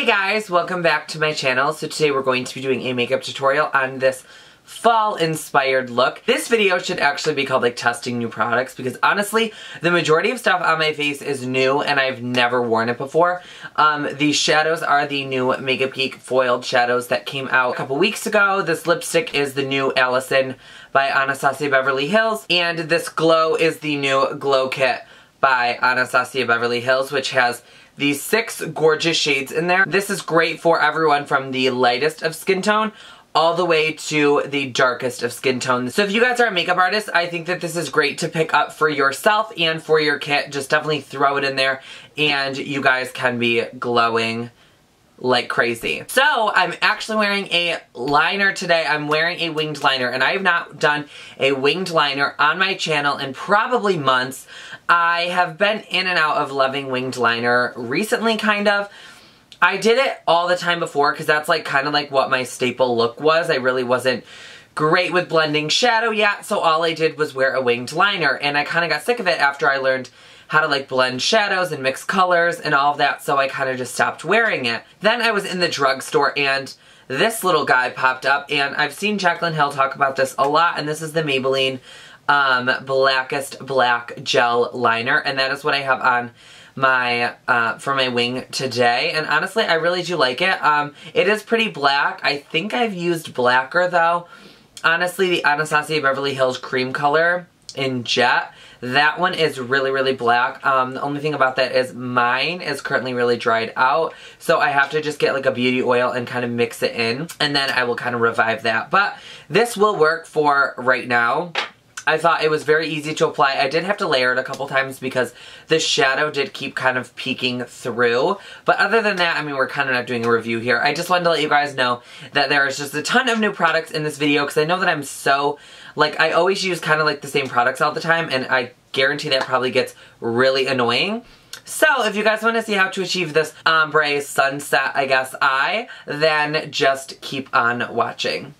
guys, welcome back to my channel. So today we're going to be doing a makeup tutorial on this fall inspired look. This video should actually be called like testing new products because honestly the majority of stuff on my face is new and I've never worn it before. These shadows are the new MakeupGeek foiled shadows that came out a couple weeks ago. This lipstick is the new Allison by Anastasia Beverly Hills, and this glow is the new Glow Kit by Anastasia Beverly Hills, which has these 6 gorgeous shades in there. This is great for everyone from the lightest of skin tone all the way to the darkest of skin tone. So if you guys are a makeup artist, I think that this is great to pick up for yourself and for your kit. Just definitely throw it in there and you guys can be glowing like crazy. So I'm actually wearing a liner today. I'm wearing a winged liner and I have not done a winged liner on my channel in probably months. I have been in and out of loving winged liner recently, kind of. I did it all the time before because that's like kind of like what my staple look was. I really wasn't great with blending shadow yet, so all I did was wear a winged liner, and I kind of got sick of it after I learned how to like blend shadows and mix colors and all of that, so I kind of just stopped wearing it. Then I was in the drugstore and this little guy popped up, and I've seen Jaclyn Hill talk about this a lot, and this is the Maybelline Blackest Black Gel Liner, and that is what I have on my for my wing today, and honestly I really do like it. It is pretty black. I think I've used blacker though. Honestly, the Anastasia Beverly Hills cream color in Jet, that one is really black. The only thing about that is mine is currently really dried out, so I have to just get like a beauty oil and kind of mix it in, and then I will kind of revive that. But this will work for right now. I thought it was very easy to apply. I did have to layer it a couple times because the shadow did keep kind of peeking through. But other than that, I mean, we're kind of not doing a review here. I just wanted to let you guys know that there is just a ton of new products in this video because I know that I'm so, like, I always use kind of like the same products all the time, and I guarantee that probably gets really annoying. So if you guys want to see how to achieve this ombre sunset, I guess, eye, then just keep on watching.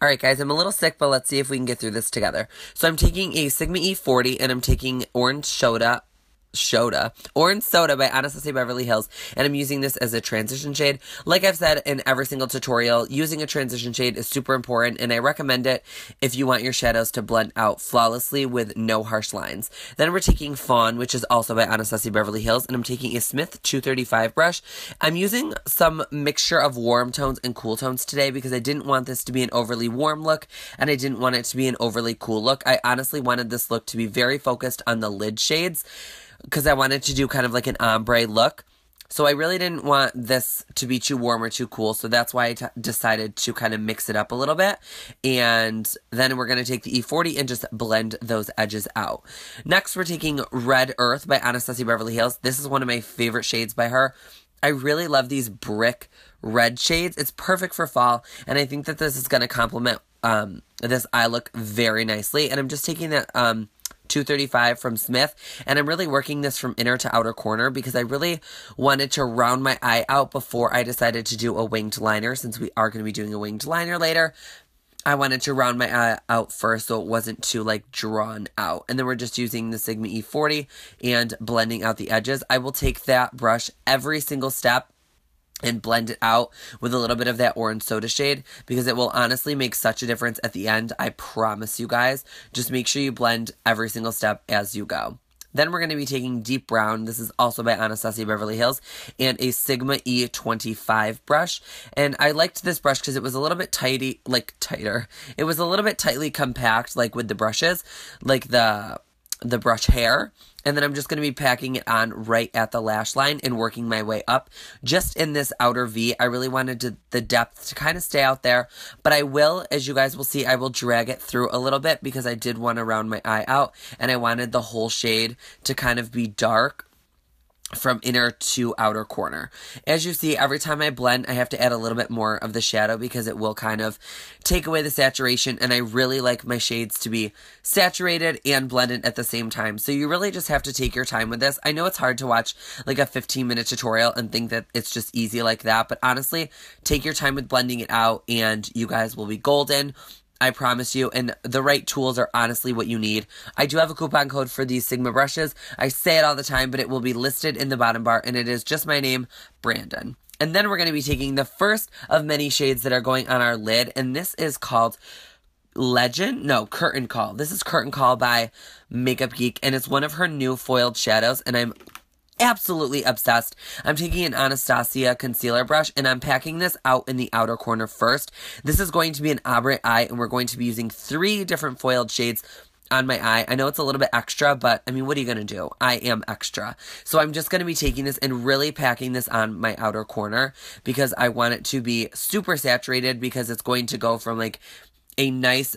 Alright guys, I'm a little sick, but let's see if we can get through this together. So I'm taking a Sigma E40 and I'm taking Orange Soda by Anastasia Beverly Hills, and I'm using this as a transition shade. Like I've said in every single tutorial, using a transition shade is super important, and I recommend it if you want your shadows to blend out flawlessly with no harsh lines. Then we're taking Fawn, which is also by Anastasia Beverly Hills, and I'm taking a Smith 235 brush. I'm using some mixture of warm tones and cool tones today because I didn't want this to be an overly warm look, and I didn't want it to be an overly cool look. I honestly wanted this look to be very focused on the lid shades, because I wanted to do kind of like an ombre look. So I really didn't want this to be too warm or too cool, so that's why I decided to kind of mix it up a little bit. And then we're going to take the E40 and just blend those edges out. Next, we're taking Red Earth by Anastasia Beverly Hills. This is one of my favorite shades by her. I really love these brick red shades. It's perfect for fall, and I think that this is going to complement this eye look very nicely. And I'm just taking that 235 from Smith, and I'm really working this from inner to outer corner because I really wanted to round my eye out before I decided to do a winged liner. Since we are going to be doing a winged liner later, I wanted to round my eye out first so it wasn't too like drawn out. And then we're just using the Sigma E40 and blending out the edges. I will take that brush every single step and blend it out with a little bit of that orange soda shade because it will honestly make such a difference at the end. I promise you guys. Just make sure you blend every single step as you go. Then we're going to be taking Deep Brown. This is also by Anastasia Beverly Hills, and a Sigma E25 brush. And I liked this brush because it was a little bit tighter. It was a little bit tightly compact, like with the brushes, like the brush hair. And then I'm just going to be packing it on right at the lash line and working my way up. Just in this outer V, I really wanted the depth to kind of stay out there. But I will, as you guys will see, I will drag it through a little bit because I did want to round my eye out. And I wanted the whole shade to kind of be dark from inner to outer corner. As you see, every time I blend, I have to add a little bit more of the shadow because it will kind of take away the saturation, and I really like my shades to be saturated and blended at the same time. So you really just have to take your time with this. I know it's hard to watch like a 15-minute tutorial and think that it's just easy like that, but honestly, take your time with blending it out and you guys will be golden. I promise you, and the right tools are honestly what you need. I do have a coupon code for these Sigma brushes. I say it all the time, but it will be listed in the bottom bar, and it is just my name, Brandon. And then we're going to be taking the first of many shades that are going on our lid, and this is called Curtain Call. This is Curtain Call by MakeupGeek, and it's one of her new foiled shadows, and I'm absolutely obsessed. I'm taking an Anastasia concealer brush, and I'm packing this out in the outer corner first. This is going to be an ombre eye, and we're going to be using 3 different foiled shades on my eye. I know it's a little bit extra, but I mean, what are you going to do? I am extra. So I'm just going to be taking this and really packing this on my outer corner because I want it to be super saturated because it's going to go from like a nice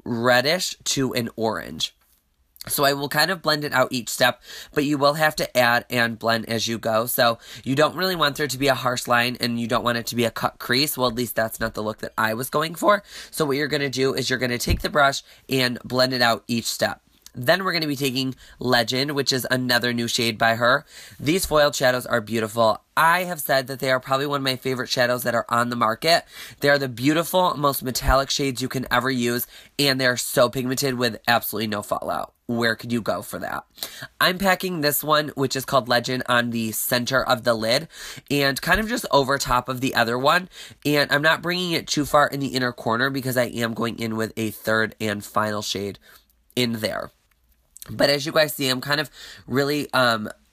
reddish to an orange. So I will kind of blend it out each step, but you will have to add and blend as you go. So you don't really want there to be a harsh line and you don't want it to be a cut crease. Well, at least that's not the look that I was going for. So what you're going to do is you're going to take the brush and blend it out each step. Then we're going to be taking Legend, which is another new shade by her. These foiled shadows are beautiful. I have said that they are probably one of my favorite shadows that are on the market. They are the beautiful, most metallic shades you can ever use, and they're so pigmented with absolutely no fallout. Where could you go for that? I'm packing this one, which is called Legend, on the center of the lid and kind of just over top of the other one. And I'm not bringing it too far in the inner corner because I am going in with a third and final shade in there. But as you guys see, I'm kind of really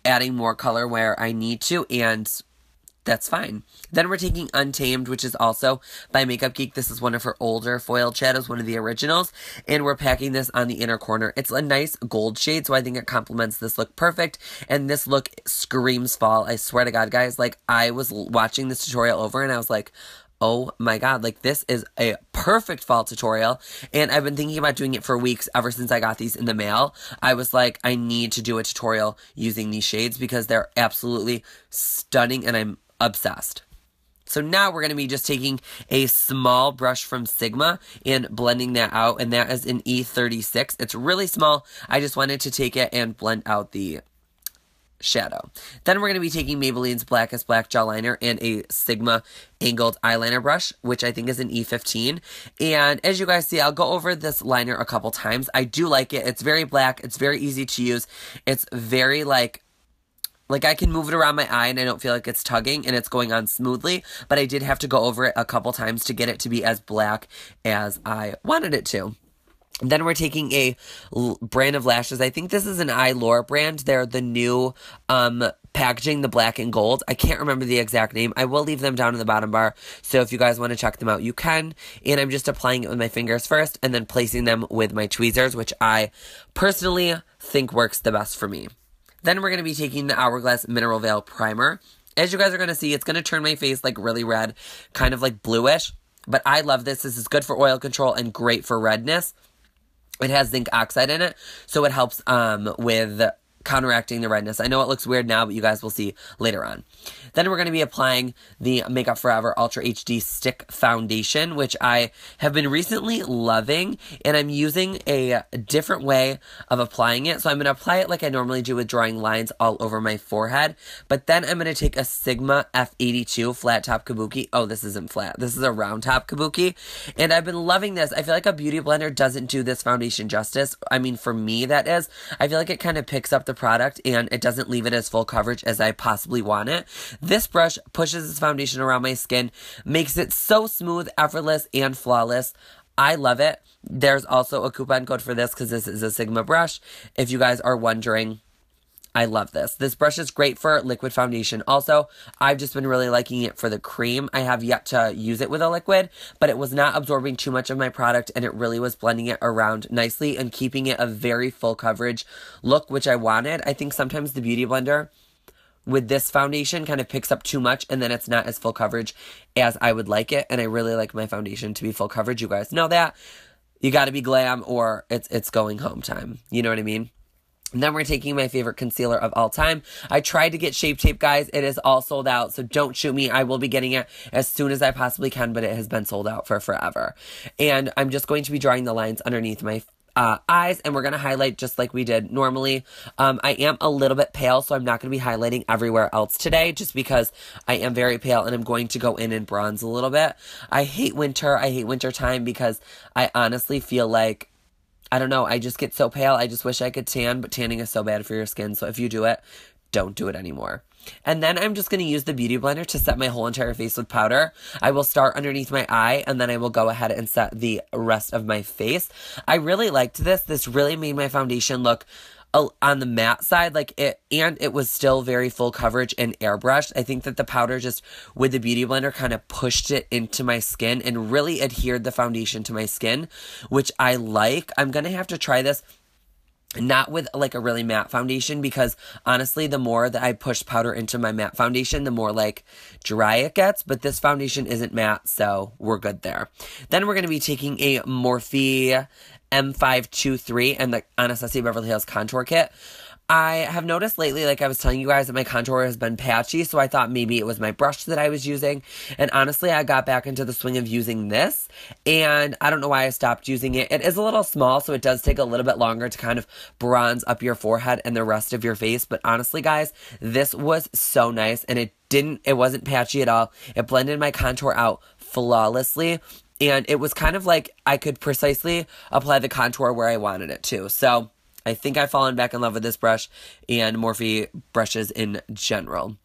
adding more color where I need to, and that's fine. Then we're taking Untamed, which is also by MakeupGeek. This is one of her older foiled shadows, one of the originals, and we're packing this on the inner corner. It's a nice gold shade, so I think it complements this look perfect, and this look screams fall. I swear to God, guys, like, I was watching this tutorial over, and I was like, oh my God, like this is a perfect fall tutorial. And I've been thinking about doing it for weeks ever since I got these in the mail. I was like, I need to do a tutorial using these shades because they're absolutely stunning and I'm obsessed. So now we're going to be just taking a small brush from Sigma and blending that out. And that is an E36. It's really small. I just wanted to take it and blend out the shadow. Then we're going to be taking Maybelline's Blackest Black Gel Liner and a Sigma angled eyeliner brush, which I think is an E15. And as you guys see, I'll go over this liner a couple times. I do like it. It's very black. It's very easy to use. It's very like I can move it around my eye and I don't feel like it's tugging and it's going on smoothly, but I did have to go over it a couple times to get it to be as black as I wanted it to. Then we're taking a brand of lashes. I think this is an Eylure brand. They're the new packaging, the black and gold. I can't remember the exact name. I will leave them down in the bottom bar. So if you guys want to check them out, you can. And I'm just applying it with my fingers first and then placing them with my tweezers, which I personally think works the best for me. Then we're going to be taking the Hourglass Mineral Veil Primer. As you guys are going to see, it's going to turn my face like really red, kind of like bluish. But I love this. This is good for oil control and great for redness. It has zinc oxide in it, so it helps with counteracting the redness. I know it looks weird now, but you guys will see later on. Then we're going to be applying the MakeupForever Ultra HD Stick Foundation, which I have been recently loving, and I'm using a different way of applying it. So I'm going to apply it like I normally do with drawing lines all over my forehead, but then I'm going to take a Sigma F82 flat top kabuki. Oh, this isn't flat. This is a round top kabuki, and I've been loving this. I feel like a beauty blender doesn't do this foundation justice. I mean, for me, that is. I feel like it kind of picks up the product and it doesn't leave it as full coverage as I possibly want it. This brush pushes this foundation around my skin, makes it so smooth, effortless, and flawless. I love it. There's also a coupon code for this because this is a Sigma brush. If you guys are wondering, I love this. This brush is great for liquid foundation. Also, I've just been really liking it for the cream. I have yet to use it with a liquid, but it was not absorbing too much of my product, and it really was blending it around nicely and keeping it a very full coverage look, which I wanted. I think sometimes the Beauty Blender with this foundation kind of picks up too much, and then it's not as full coverage as I would like it, and I really like my foundation to be full coverage. You guys know that. You got to be glam or it's going home time. You know what I mean? And then we're taking my favorite concealer of all time. I tried to get Shape Tape, guys. It is all sold out, so don't shoot me. I will be getting it as soon as I possibly can, but it has been sold out for forever. And I'm just going to be drawing the lines underneath my eyes, and we're going to highlight just like we did normally. I am a little bit pale, so I'm not going to be highlighting everywhere else today just because I am very pale and I'm going to go in and bronze a little bit. I hate winter. I hate winter time because I honestly feel like, I don't know, I just get so pale. I just wish I could tan, but tanning is so bad for your skin. So if you do it, don't do it anymore. And then I'm just going to use the Beauty Blender to set my whole entire face with powder. I will start underneath my eye, and then I will go ahead and set the rest of my face. I really liked this. This really made my foundation look on the matte side, and it was still very full coverage and airbrushed. I think that the powder just, with the Beauty Blender, kind of pushed it into my skin and really adhered the foundation to my skin, which I like. I'm going to have to try this not with like a really matte foundation, because honestly, the more that I push powder into my matte foundation, the more like dry it gets, but this foundation isn't matte, so we're good there. Then we're going to be taking a Morphe M523 and the Anastasia Beverly Hills Contour Kit. I have noticed lately, like I was telling you guys, that my contour has been patchy, so I thought maybe it was my brush that I was using. And honestly, I got back into the swing of using this, and I don't know why I stopped using it. It is a little small, so it does take a little bit longer to kind of bronze up your forehead and the rest of your face. But honestly, guys, this was so nice, and it wasn't patchy at all. It blended my contour out flawlessly, and it was kind of like I could precisely apply the contour where I wanted it to. So I think I've fallen back in love with this brush and Morphe brushes in general.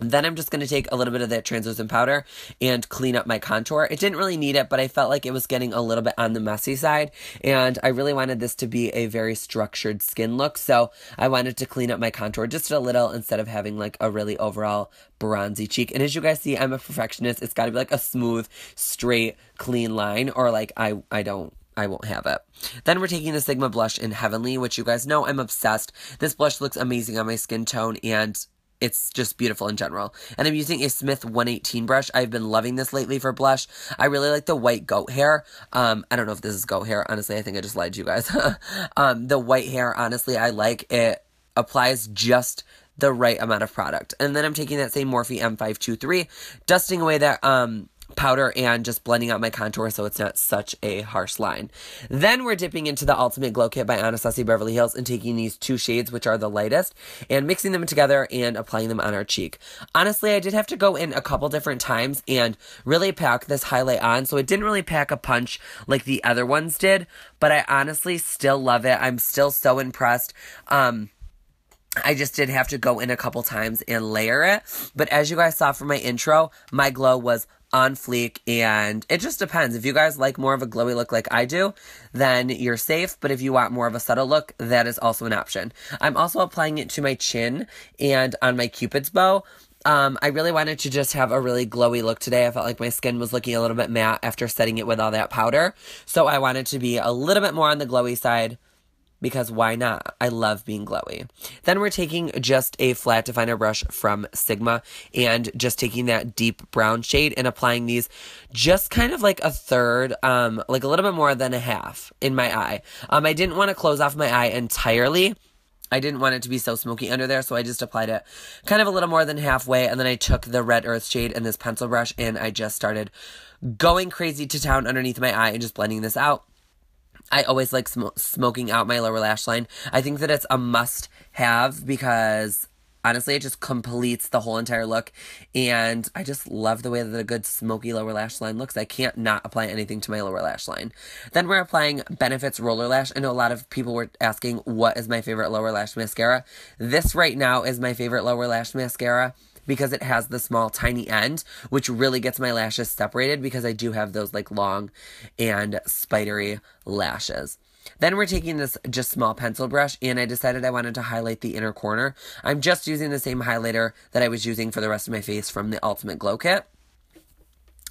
Then I'm just going to take a little bit of that translucent powder and clean up my contour. It didn't really need it, but I felt like it was getting a little bit on the messy side, and I really wanted this to be a very structured skin look, so I wanted to clean up my contour just a little instead of having like a really overall bronzy cheek. And as you guys see, I'm a perfectionist. It's got to be like a smooth, straight, clean line, or like I won't have it. Then we're taking the Sigma blush in Heavenly, which you guys know I'm obsessed. This blush looks amazing on my skin tone, and it's just beautiful in general. And I'm using a Smith 118 brush. I've been loving this lately for blush. I really like the white goat hair. I don't know if this is goat hair. Honestly, I think I just lied to you guys. The white hair, honestly, I like it. Applies just the right amount of product. And then I'm taking that same Morphe M523, dusting away that powder and just blending out my contour so it's not such a harsh line. Then we're dipping into the Ultimate Glow Kit by Anastasia Beverly Hills and taking these two shades, which are the lightest, and mixing them together and applying them on our cheek. Honestly, I did have to go in a couple different times and really pack this highlight on, so it didn't really pack a punch like the other ones did, but I honestly still love it. I'm still so impressed. I just did have to go in a couple times and layer it, but as you guys saw from my intro, my glow was on fleek, and it just depends. If you guys like more of a glowy look like I do, then you're safe, but if you want more of a subtle look, that is also an option. I'm also applying it to my chin and on my Cupid's bow. I really wanted to just have a really glowy look today. I felt like my skin was looking a little bit matte after setting it with all that powder, so I wanted to be a little bit more on the glowy side, because why not? I love being glowy. Then we're taking just a flat definer brush from Sigma and just taking that deep brown shade and applying these just kind of like a third, like a little bit more than a half in my eye. I didn't want to close off my eye entirely. I didn't want it to be so smoky under there, so I just applied it kind of a little more than halfway, and then I took the Red Earth shade and this pencil brush, and I just started going crazy to town underneath my eye and just blending this out. I always like smoking out my lower lash line. I think that it's a must-have because, honestly, it just completes the whole entire look. And I just love the way that a good smoky lower lash line looks. I can't not apply anything to my lower lash line. Then we're applying Benefit's Roller Lash. I know a lot of people were asking, what is my favorite lower lash mascara? This right now is my favorite lower lash mascara, because it has the small tiny end, which really gets my lashes separated, because I do have those like long and spidery lashes. Then we're taking this just small pencil brush, and I decided I wanted to highlight the inner corner. I'm just using the same highlighter that I was using for the rest of my face from the Ultimate Glow Kit,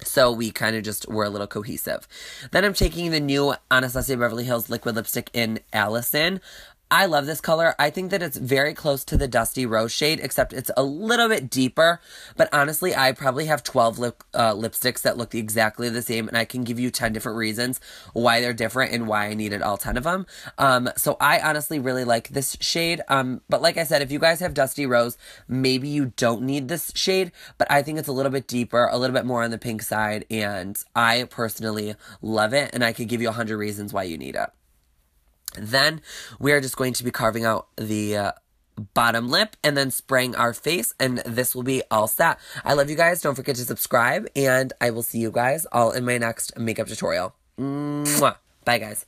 so we kind of just were a little cohesive. Then I'm taking the new Anastasia Beverly Hills liquid lipstick in Allison. I love this color. I think that it's very close to the Dusty Rose shade, except it's a little bit deeper. But honestly, I probably have 12 lipsticks that look exactly the same, and I can give you 10 different reasons why they're different and why I needed all 10 of them. So I honestly really like this shade. But like I said, if you guys have Dusty Rose, maybe you don't need this shade, but I think it's a little bit deeper, a little bit more on the pink side, and I personally love it, and I could give you 100 reasons why you need it. Then we are just going to be carving out the bottom lip and then spraying our face, and this will be all set. I love you guys. Don't forget to subscribe, and I will see you guys all in my next makeup tutorial. Mwah. Bye, guys.